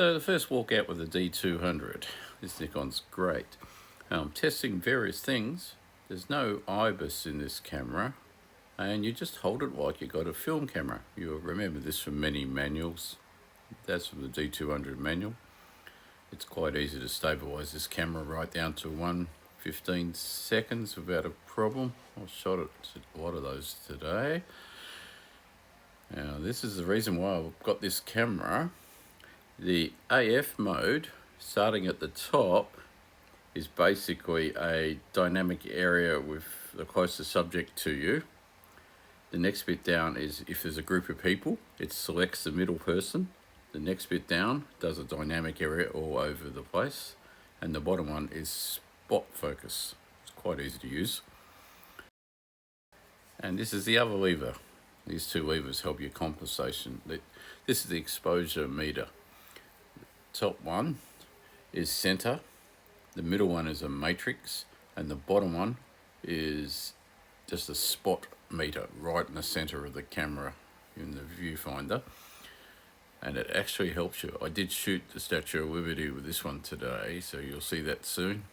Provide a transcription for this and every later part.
So the first walk out with the D200. This Nikon's great. I'm testing various things. There's no IBIS in this camera, and you just hold it like you got a film camera. You'll remember this from many manuals. That's from the D200 manual. It's quite easy to stabilize this camera right down to 1:15 seconds without a problem. I shot a lot of those today. Now this is the reason why I've got this camera. The AF mode, starting at the top, is basically a dynamic area with the closest subject to you. The next bit down is if there's a group of people, it selects the middle person. The next bit down does a dynamic area all over the place. And the bottom one is spot focus. It's quite easy to use. And this is the other lever. These two levers help your compensation. This is the exposure meter. Top one is center, the middle one is a matrix, and the bottom one is just a spot meter right in the center of the camera in the viewfinder. And it actually helps you. I did shoot the Statue of Liberty with this one today, so you'll see that soon.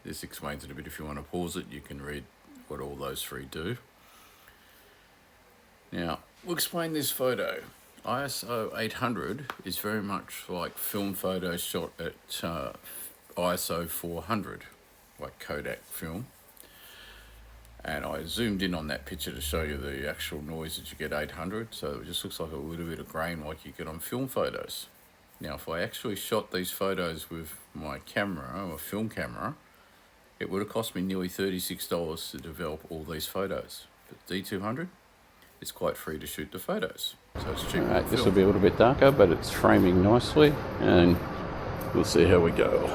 This explains it a bit. If you want to pause it, you can read what all those three do. Now, we'll explain this photo. ISO 800 is very much like film photos shot at ISO 400, like Kodak film. And I zoomed in on that picture to show you the actual noise that you get 800, so it just looks like a little bit of grain like you get on film photos. Now, if I actually shot these photos with my camera, or film camera, it would have cost me nearly $36 to develop all these photos. But D200, it's quite free to shoot the photos, so it's cheap. Right, this will be a little bit darker, but it's framing nicely, and we'll see how we go.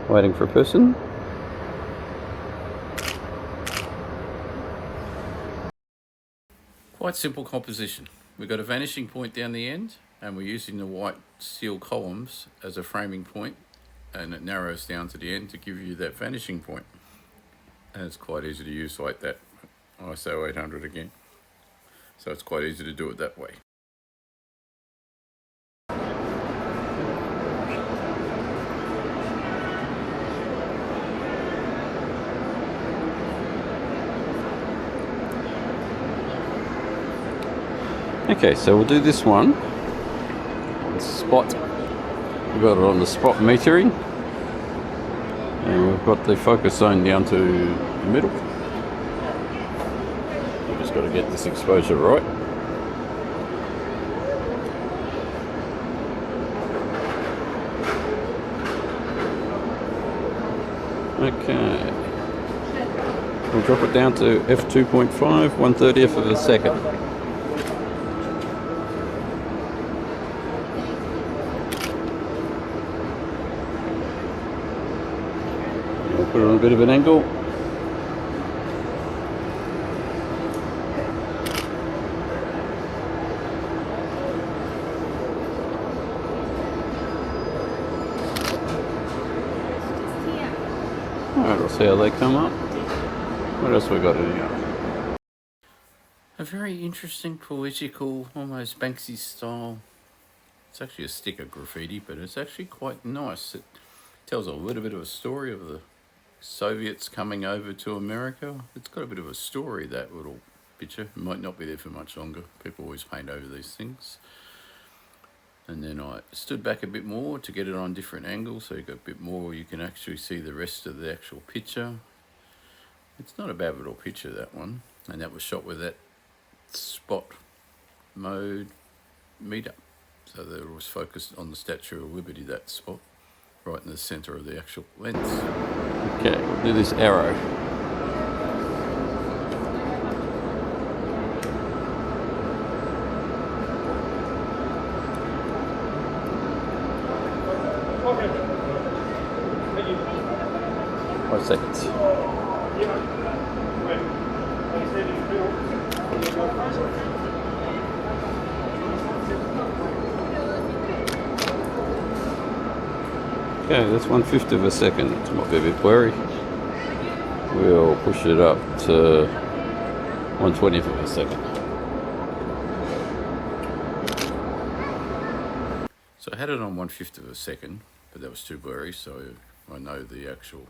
Waiting for a person. Quite simple composition. We've got a vanishing point down the end, and we're using the white steel columns as a framing point, and it narrows down to the end to give you that vanishing point. And it's quite easy to use like that. ISO 800 again. So it's quite easy to do it that way. Okay, so we'll do this one. Spot. We've got it on the spot metering, and we've got the focus zone down to the middle. We've just got to get this exposure right. Okay. We'll drop it down to f2.5, 1/30th of a second. Put it on a bit of an angle. Alright, we'll see how they come up. What else we got in here? A very interesting political, almost Banksy style. It's actually a sticker graffiti, but it's actually quite nice. It tells a little bit of a story of the Soviets coming over to America. It's got a bit of a story, that little picture. It might not be there for much longer. People always paint over these things. And then I stood back a bit more to get it on different angles, so you got a bit more, you can actually see the rest of the actual picture. It's not a bad little picture, that one. And that was shot with that spot mode meter. So that it was focused on the Statue of Liberty, that spot, right in the center of the actual lens. Okay, we'll do this arrow. Okay. 5 seconds. Okay, that's 1/5 of a second. It might be a bit blurry. We'll push it up to 1/20th of a second. So I had it on 1/5 of a second, but that was too blurry, so I know the actual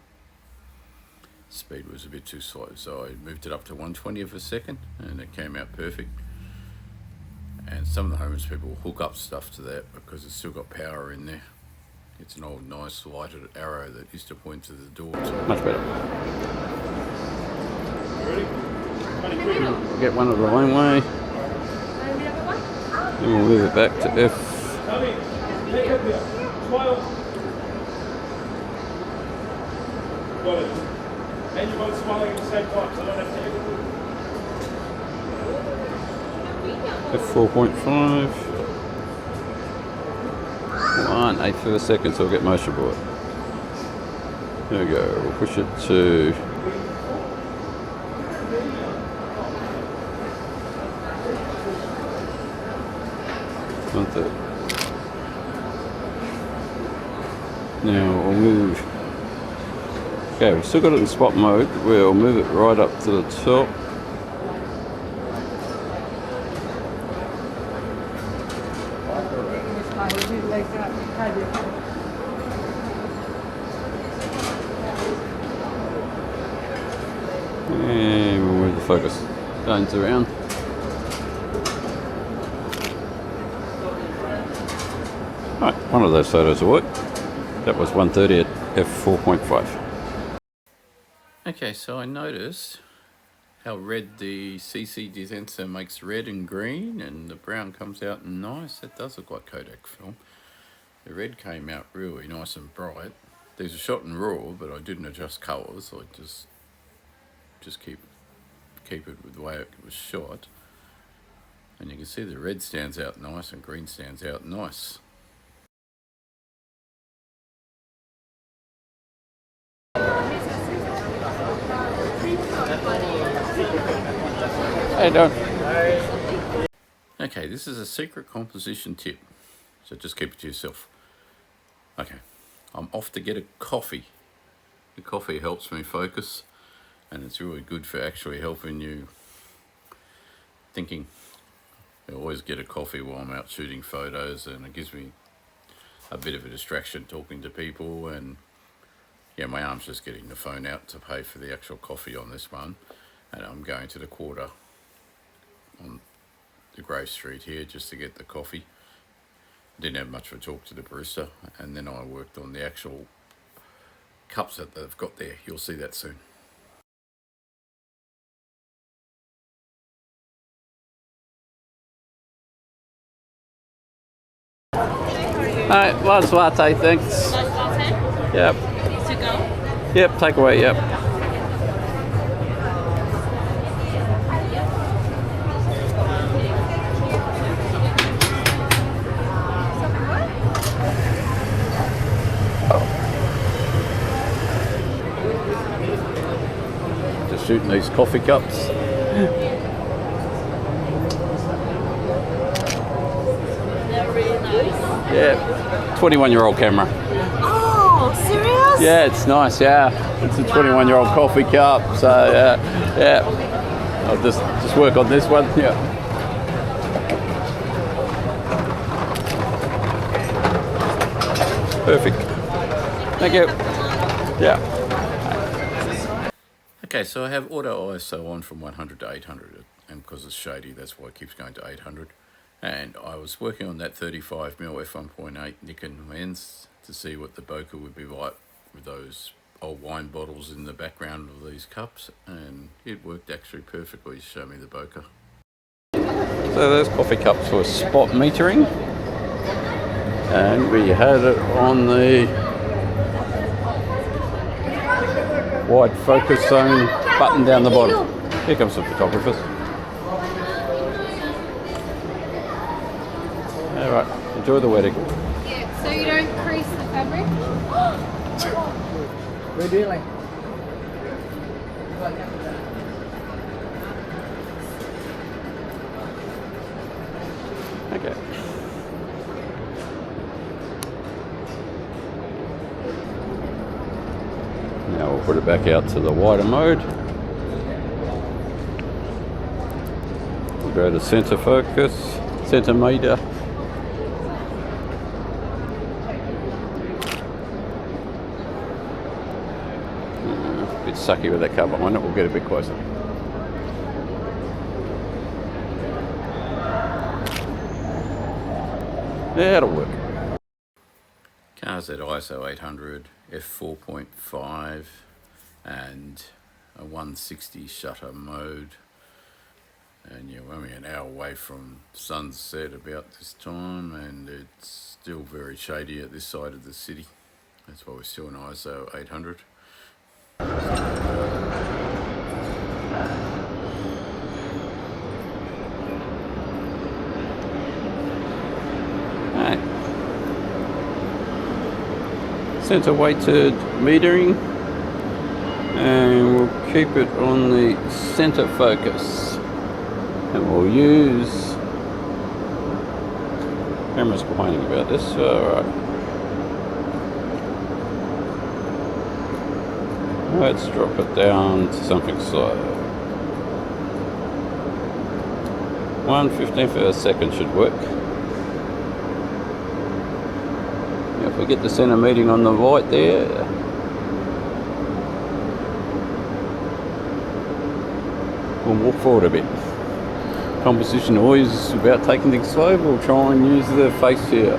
speed was a bit too slow. So I moved it up to 1/20th of a second, and it came out perfect. And some of the homeless people will hook up stuff to that because it's still got power in there. It's an old nice lighted arrow that used to point to the door. Much better. We'll get one of the laneway. Then we'll move it back to F. Got it. And you've got smiling at the same time, so I don't have to F4.5. 1/8 of a second, so we'll get motion board. There we go. We'll push it to 1/3. Now we'll move. Okay, we've still got it in spot mode. We'll move it right up to the top. And we'll move the focus zones around. Right, one of those photos will work. That was 1:30 at f4.5. Okay, so I noticed how red the CC disensor makes red and green, and the brown comes out nice. That does look like Kodak film. The red came out really nice and bright. These are shot in RAW, but I didn't adjust colours. I just keep it with the way it was shot. And you can see the red stands out nice and green stands out nice. How you doing? Okay, this is a secret composition tip, so just keep it to yourself. Okay, I'm off to get a coffee. The coffee helps me focus, and it's really good for actually helping you thinking. I always get a coffee while I'm out shooting photos, and it gives me a bit of a distraction talking to people. And yeah, my arm's just getting the phone out to pay for the actual coffee on this one, and I'm going to the quarter on the Grey Street here just to get the coffee. Didn't have much of a talk to the barista, and then I worked on the actual cups that they've got there. You'll see that soon. Alright, large latte, thanks. Large latte? Yep. To go? Yep, take away, yep. Just shooting these coffee cups. They're really nice. Yeah, 21-year-old camera. Oh, serious? Yeah, it's nice, yeah. It's a 21-year-old coffee cup, so yeah. I'll just work on this one, yeah. Perfect. Thank you. Yeah. Okay, so I have auto ISO on from 100 to 800, and because it's shady, that's why it keeps going to 800. And I was working on that 35mm f1.8 Nikon lens to see what the bokeh would be like with those old wine bottles in the background of these cups, and it worked actually perfectly to show me the bokeh. So those coffee cups were spot metering, and we had it on the wide focus zone button down the bottom. Here comes the photographers. Alright, enjoy the wedding. Yeah, so you don't crease the fabric? We're dealing. Okay. Now we'll put it back out to the wider mode. go to center focus, centimeter. A bit sucky with that car behind it, we'll get a bit closer. That'll work. Car's at ISO 800, f4.5 and a 160 shutter mode. And you're only an hour away from sunset about this time, and it's still very shady at this side of the city. That's why we're still in ISO 800. Right. Center weighted metering, and we'll keep it on the center focus. And we'll use camera's complaining about this. Alright. Let's drop it down to something slow. 1/15th of a second should work. Now if we get the center meeting on the right there, we'll walk forward a bit. Composition always about taking things slow. We'll try and use the face here.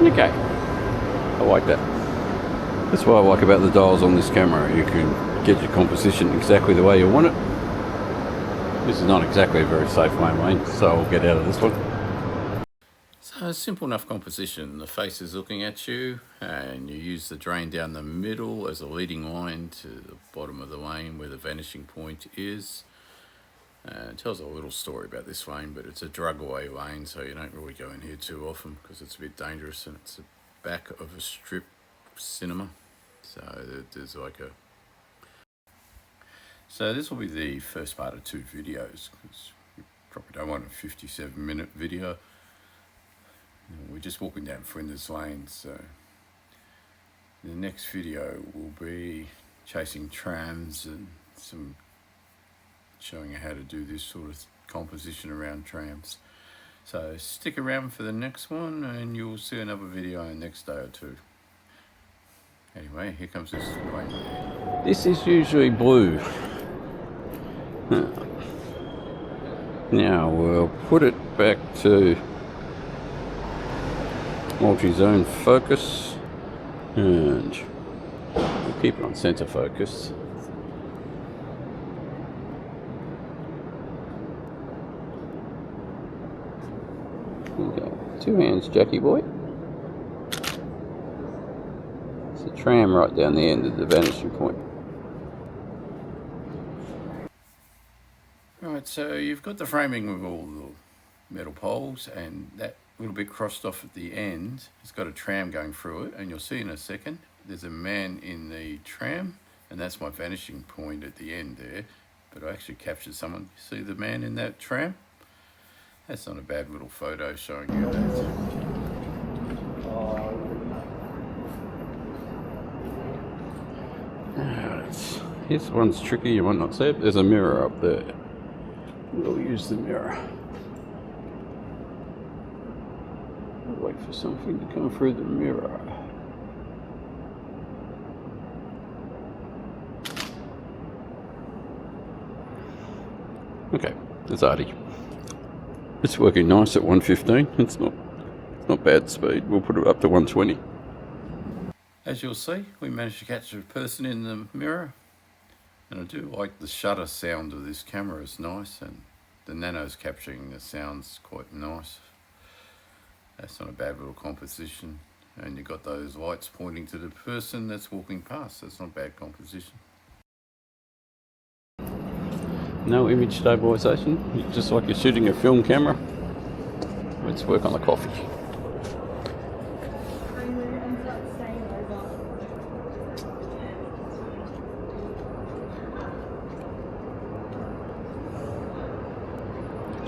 Okay, I like that. That's what I like about the dials on this camera. You can get your composition exactly the way you want it. This is not exactly a very safe lane, so I'll get out of this one. So simple enough composition. The face is looking at you, and you use the drain down the middle as a leading line to the bottom of the lane where the vanishing point is. It tells a little story about this lane, but it's a drug away lane, so you don't really go in here too often because it's a bit dangerous, and it's the back of a strip cinema. So there's like a... So this will be the first part of 2 videos, because you probably don't want a 57-minute video. We're just walking down Flinders Lane, so the next video will be chasing trams and some showing you how to do this sort of composition around trams. So stick around for the next one, and you'll see another video in the next day or 2. Anyway, here comes this lane. This is usually blue. Now we'll put it back to multi-zone focus, and we'll keep it on center focus. There you go. 2 hands, Jackie boy. It's a tram right down the end of the vanishing point. Right, so you've got the framing with all the metal poles, and that little bit crossed off at the end, it's got a tram going through it, and you'll see in a second there's a man in the tram, and that's my vanishing point at the end there. But I actually captured someone. See the man in that tram? That's not a bad little photo showing you that. This one's tricky, you might not see it. There's a mirror up there. We'll use the mirror. Wait for something to come through the mirror. Okay, there's Artie. It's working nice at 115. It's not bad speed. We'll put it up to 120. As you'll see, we managed to catch a person in the mirror. And I do like the shutter sound of this camera. It's nice, and the nano's capturing the sounds quite nice. That's not a bad little composition. And you've got those lights pointing to the person that's walking past. That's not bad composition. No image stabilization, just like you're shooting a film camera. Let's work on the coffee.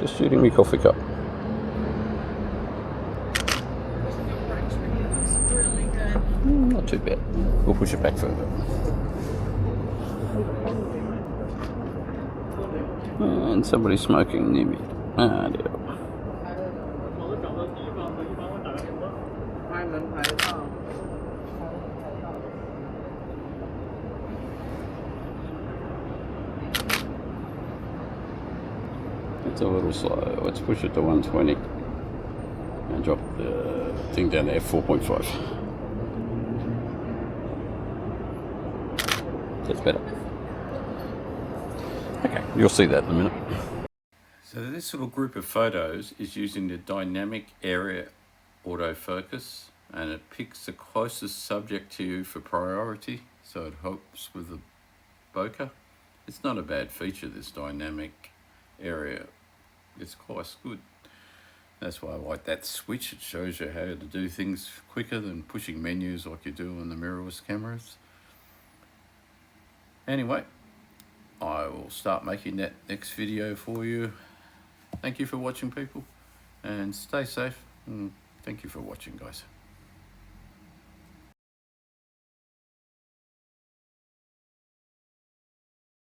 Just shooting my coffee cup. not too bad. We'll push it back further. And somebody's smoking near me. Ah, dear. It's a little slow. Let's push it to 120 and drop the thing down to f4.5. That's better. Okay, you'll see that in a minute. So this little group of photos is using the dynamic area autofocus, and it picks the closest subject to you for priority, so it helps with the bokeh. It's not a bad feature, this dynamic area. It's quite good. That's why I like that switch. It shows you how to do things quicker than pushing menus like you do on the mirrorless cameras. Anyway, I will start making that next video for you. Thank you for watching, people, and stay safe. And thank you for watching, guys.